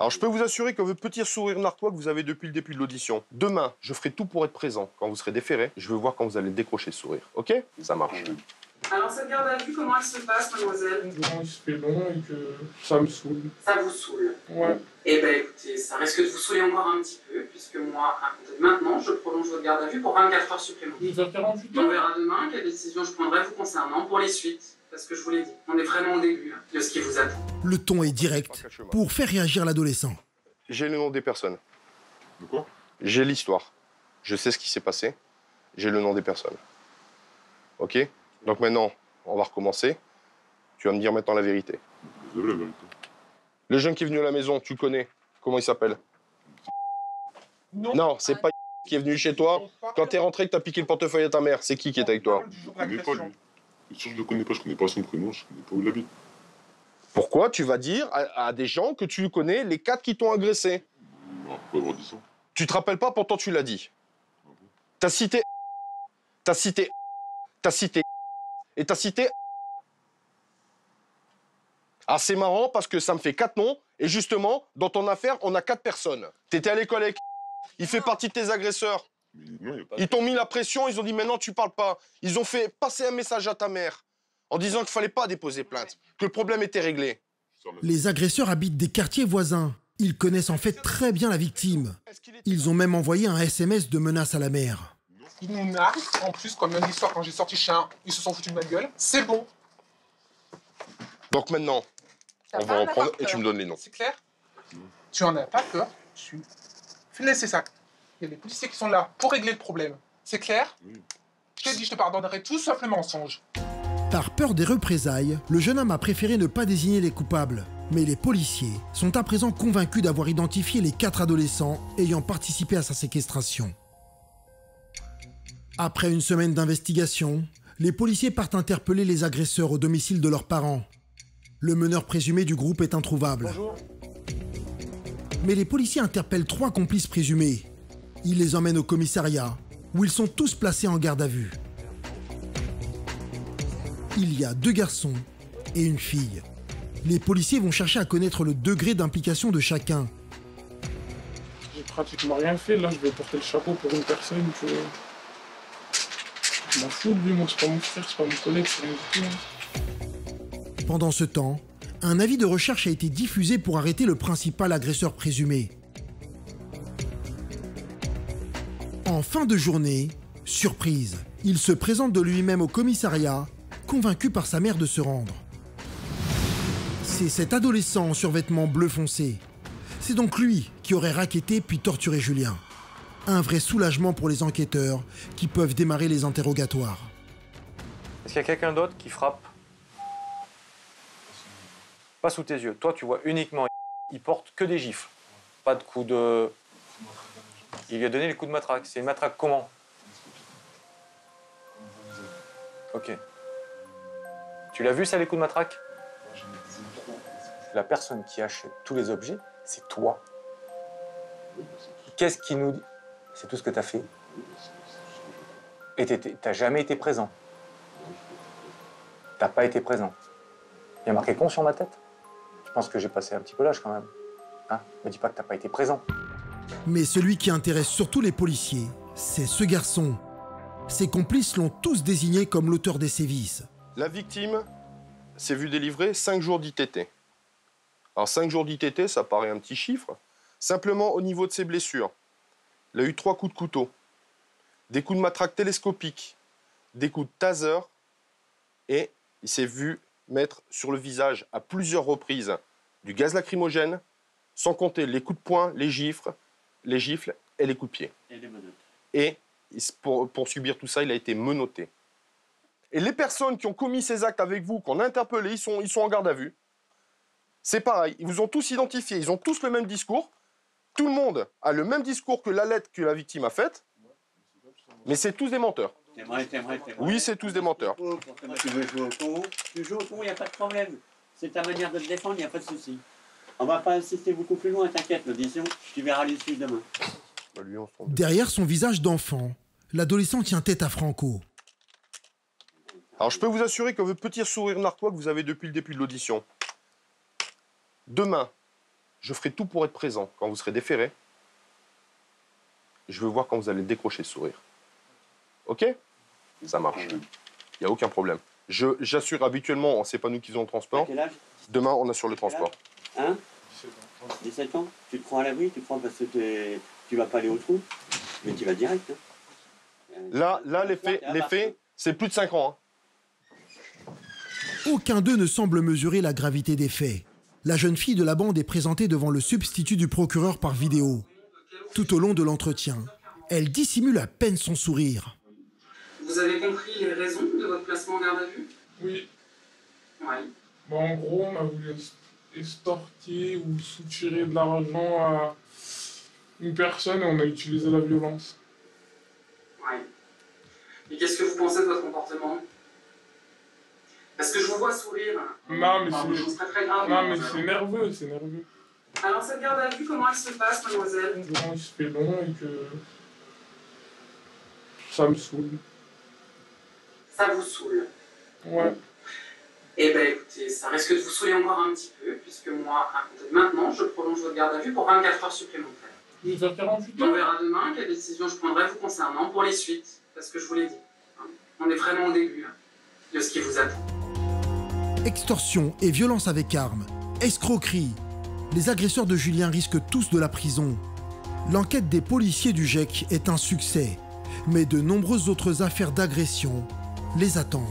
Alors, je peux vous assurer que votre petit sourire narquois que vous avez depuis le début de l'audition, demain, je ferai tout pour être présent. Quand vous serez déféré, je veux voir quand vous allez décrocher ce sourire. OK? Ça marche. Alors, cette garde à vue, comment elle se passe, mademoiselle? Il se fait long et que ça me saoule. Ça vous saoule? Ouais. Eh bien, écoutez, ça risque de vous saouler encore un petit peu, puisque moi, à compter de maintenant, je prolonge votre garde à vue pour 24 heures supplémentaires. 2h48. On verra demain quelle décision je prendrai vous concernant pour les suites. Parce que je vous l'ai dit, on est vraiment au début de ce qui vous attend. Le ton est direct pour faire réagir l'adolescent. J'ai le nom des personnes. De quoi? J'ai l'histoire. Je sais ce qui s'est passé. J'ai le nom des personnes. OK? Donc maintenant, on va recommencer. Tu vas me dire maintenant la vérité. Vous avez la vérité. Le jeune qui est venu à la maison, tu le connais. Comment il s'appelle? Non, c'est pas qui est venu chez toi. Quand t'es rentré que t'as piqué le portefeuille à ta mère, c'est qui est avec toi? Je ne connais pas, lui. C'est sûr que je le connais pas. Je connais pas son prénom. Je connais pas où il habite. Pourquoi tu vas dire à des gens que tu connais les 4 qui t'ont agressé? Non, pas avoir dit ça. Tu te rappelles pas, pourtant tu l'as dit. T'as cité... T'as cité... T'as cité... Et t'as cité... Ah, c'est marrant parce que ça me fait 4 noms. Et justement, dans ton affaire, on a 4 personnes. T'étais à l'école avec... Il fait partie de tes agresseurs. Mais non, y a pas... Ils t'ont mis la pression, ils ont dit maintenant tu parles pas. Ils ont fait passer un message à ta mère en disant qu'il fallait pas déposer plainte, que le problème était réglé. Les agresseurs habitent des quartiers voisins. Ils connaissent en fait très bien la victime. Ils ont même envoyé un SMS de menace à la mère. Ils nous narquent. En plus, comme lundi soir, quand j'ai sorti chien, ils se sont foutus de ma gueule. C'est bon. Donc maintenant, on va reprendre et tu me donnes les noms. C'est clair? Tu en as pas peur? Fais laisser ça. Il y a des policiers qui sont là pour régler le problème. C'est clair? Oui. Je t'ai dit, je te pardonnerai tout sauf le mensonge. Par peur des représailles, le jeune homme a préféré ne pas désigner les coupables. Mais les policiers sont à présent convaincus d'avoir identifié les 4 adolescents ayant participé à sa séquestration. Après une semaine d'investigation, les policiers partent interpeller les agresseurs au domicile de leurs parents. Le meneur présumé du groupe est introuvable. Bonjour. Mais les policiers interpellent 3 complices présumés. Ils les emmènent au commissariat, où ils sont tous placés en garde à vue. Il y a 2 garçons et une fille. Les policiers vont chercher à connaître le degré d'implication de chacun. J'ai pratiquement rien fait. Là, je vais porter le chapeau pour une personne que... Je m'en fous de lui, moi, c'est pas mon frère, c'est pas mon collègue, c'est rien du tout. Pendant ce temps, un avis de recherche a été diffusé pour arrêter le principal agresseur présumé. En fin de journée, surprise, il se présente de lui-même au commissariat, convaincu par sa mère de se rendre. C'est cet adolescent en survêtement bleu foncé. C'est donc lui qui aurait racketté puis torturé Julien. Un vrai soulagement pour les enquêteurs qui peuvent démarrer les interrogatoires. Est-ce qu'il y a quelqu'un d'autre qui frappe? Pas sous tes yeux. Toi, tu vois uniquement. Il porte que des gifles. Pas de coups de... Il lui a donné les coups de matraque. C'est une matraque comment? Ok. Tu l'as vu ça, les coups de matraque? La personne qui achète tous les objets, c'est toi. Qu'est-ce qui nous dit? C'est tout ce que t'as fait. Et t'as jamais été présent. T'as pas été présent. Il y a marqué con sur ma tête. Je pense que j'ai passé un petit peu l'âge quand même. Hein? Me dis pas que t'as pas été présent. Mais celui qui intéresse surtout les policiers, c'est ce garçon. Ses complices l'ont tous désigné comme l'auteur des sévices. La victime s'est vue délivrer 5 jours d'ITT. Alors 5 jours d'ITT, ça paraît un petit chiffre. Simplement au niveau de ses blessures, il a eu 3 coups de couteau, des coups de matraque télescopique, des coups de taser et il s'est vu mettre sur le visage à plusieurs reprises du gaz lacrymogène, sans compter les coups de poing, les gifles et les coups de pied. Et les menottes. Et pour subir tout ça, il a été menotté. Et les personnes qui ont commis ces actes avec vous, qu'on a interpellés, ils sont en garde à vue. C'est pareil, ils vous ont tous identifié, ils ont tous le même discours. Tout le monde a le même discours que la lettre que la victime a faite, mais c'est tous des menteurs. T'aimerais. Oui, c'est tous des menteurs. Tu veux jouer au con? Tu joues au con, il n'y a pas de problème. C'est ta manière de te défendre, il n'y a pas de souci. On va pas insister beaucoup plus loin, t'inquiète, l'audition, tu verras l'issue demain. Derrière son visage d'enfant, l'adolescent tient tête à Franco. Alors, je peux vous assurer que votre petit sourire narquois que vous avez depuis le début de l'audition, demain, je ferai tout pour être présent quand vous serez déféré. Je veux voir quand vous allez décrocher le sourire. Ok? Ça marche. Il n'y a aucun problème. J'assure habituellement, c'est pas nous qui faisons le transport. Quel âge? Demain, on assure le transport. Hein? 17 ans. Tu te prends à l'abri, tu te prends parce que tu vas pas aller au trou, mais tu vas direct. Hein. Là, les faits, c'est plus de 5 ans. Hein. Aucun d'eux ne semble mesurer la gravité des faits. La jeune fille de la bande est présentée devant le substitut du procureur par vidéo. Tout au long de l'entretien, elle dissimule à peine son sourire. Vous avez compris les raisons de votre placement en garde à vue? Oui. Oui. Bon, en gros, on a voulu extorquer ou soutirer de l'argent à une personne et on a utilisé la violence. Oui. Et qu'est-ce que vous pensez de votre comportement? Parce que je vous vois sourire. Non, mais Des choses très, très graves, non, mais mademoiselle. c'est nerveux, c'est nerveux. Alors, cette garde à vue, comment elle se passe, mademoiselle? Bon, il se fait long et que ça me saoule. Ça vous saoule? Ouais. Eh bien, écoutez, ça risque de vous saouler encore un petit peu, puisque moi, à compter de maintenant, je prolonge votre garde à vue pour 24 heures supplémentaires. Je vais faire 48 On heures. verra demain quelle décision je prendrai vous concernant pour les suites, parce que je vous l'ai dit. Hein, on est vraiment au début hein, de ce qui vous attend. Extorsion et violence avec arme, escroquerie. Les agresseurs de Julien risquent tous de la prison. L'enquête des policiers du GEC est un succès, mais de nombreuses autres affaires d'agression les attendent.